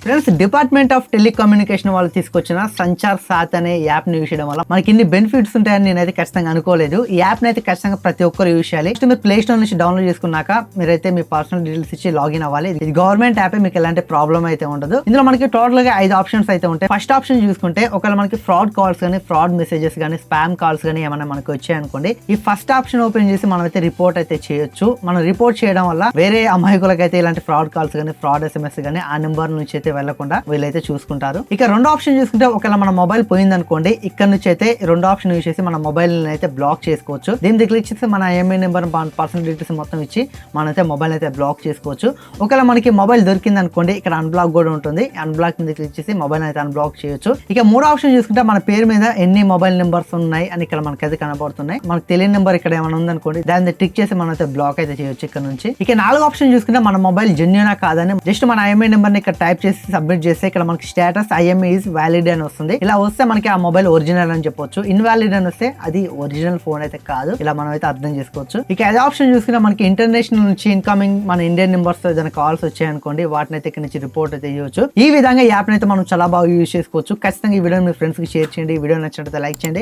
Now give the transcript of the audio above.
Friends, department of telecommunication వాళ్ళు తీసుకొచ్చిన సంచార్ సాత్ అనే యాప్ ని యూజ్ చేయడం వల్ల మనకి ఇన్ని బెనిఫిట్స్ ఉంటాయని నేనైతే ఖచ్చితంగా అనుకోలేదు. ఈ యాప్ అయితే ఖచ్చితంగా ప్రతి ఒక్కరు యూజ్ చేయాలి. మీరు ప్లే స్టోర్ నుంచి డౌన్లోడ్ చేసుకున్నాక మీరైతే మీ పర్సనల్ డీటెయిల్స్ ఇచ్చి లాగిన్ అవ్వాలి. ఇది గవర్నమెంట్ యాప్, మీకు ఎలాంటి ప్రాబ్లం అయితే ఉండదు. ఇందులో మనకి టోటల్ గా 5 ఆప్షన్స్ అయితే ఉంటాయి. ఫస్ట్ ఆప్షన్ చూసుకుంటే ఒకవేళ మనకి ఫ్రాడ్ కాల్స్ కానీ, ఫ్రాడ్ మెసేజెస్ కానీ, స్పామ్ కాల్స్ కానీ ఏమైనా మనకి వచ్చాయనుకోండి, ఈ ఫస్ట్ ఆప్షన్ ఓపెన్ చేసి మనం అయితే రిపోర్ట్ అయితే చేయొచ్చు. మనం రిపోర్ట్ చేయడం వల్ల వేరే అమాయకులకైతే ఇలాంటి ఫ్రాడ్ కాల్స్ కానీ, ఫ్రాడ్ SMS కానీ ఆ నెంబర్ నుంచి అయితే వెళ్లకుండా వీళ్ళైతే చూసుకుంటారు. ఇక రెండో ఆప్షన్ చూసుకుంటే ఒకవేళ మన మొబైల్ పోయింది అనుకోండి, ఇక్కడ నుంచి అయితే రెండో ఆప్షన్ యూజ్ చేసి మన మొబైల్ అయితే బ్లాక్ చేసుకోవచ్చు. దీన్ని క్లిక్ చేసి మన IMEI నెంబర్, పర్సనల్ డీటెయిల్స్ మొత్తం ఇచ్చి మనైతే మొబైల్ అయితే బ్లాక్ చేసుకోవచ్చు. ఒకవేళ మనకి మొబైల్ దొరికింది అనుకోండి, ఇక్కడ అన్బ్లాక్ కూడా ఉంటుంది. అన్బ్లాక్ మీద క్లిక్ చేసి మొబైల్ అయితే అన్బ్లాక్ చేయొచ్చు. ఇక మూడో ఆప్షన్ చూసుకుంటే మన పేరు మీద ఎన్ని మొబైల్ నెంబర్స్ ఉన్నాయి అని ఇక్కడ మనకైతే కనబడుతున్నాయి. మనకు తెలియని నెంబర్ ఇక్కడ ఏమైనా ఉందనుకోండి, దాన్ని టిక్ చేసి మనం అయితే బ్లాక్ అయితే చేయొచ్చు ఇక్కడ నుంచి. ఇక నాలుగో ఆప్షన్ చూసుకుంటే మన మొబైల్ జెన్యూనా కాదని జస్ట్ మన IMEI నెంబర్ ని ఇక్కడ టైప్ చేసి సబ్మిట్ చేస్తే ఇక్కడ మనకి స్టేటస్ IMEI ఈజ్ వ్యాలిడ్ అని వస్తుంది. ఇలా వస్తే మనకి ఆ మొబైల్ ఒరిజినల్ అని చెప్పొచ్చు. ఇన్వాలిడ్ అని వస్తే అది ఒరిజినల్ ఫోన్ అయితే కాదు. ఇలా మనం అయితే అర్థం చేసుకోవచ్చు. ఇక అదే ఆప్షన్ చూసుకుంటే మనకి ఇంటర్నేషనల్ నుంచి ఇన్కమింగ్ మన ఇండియన్ నెంబర్స్ ఏదైనా కాల్స్ వచ్చాయనుకోండి, వాటిని అయితే ఇక్కడ నుంచి రిపోర్ట్ అయితే చేయొచ్చు. ఈ విధంగా యాప్ అయితే మనం చాలా బాగా యూజ్ చేసుకోవచ్చు. ఖచ్చితంగా ఈ వీడియో మీ ఫ్రెండ్స్ కి షేర్ చేయండి. ఈ వీడియో నచ్చినట్లయితే లైక్ చేయండి.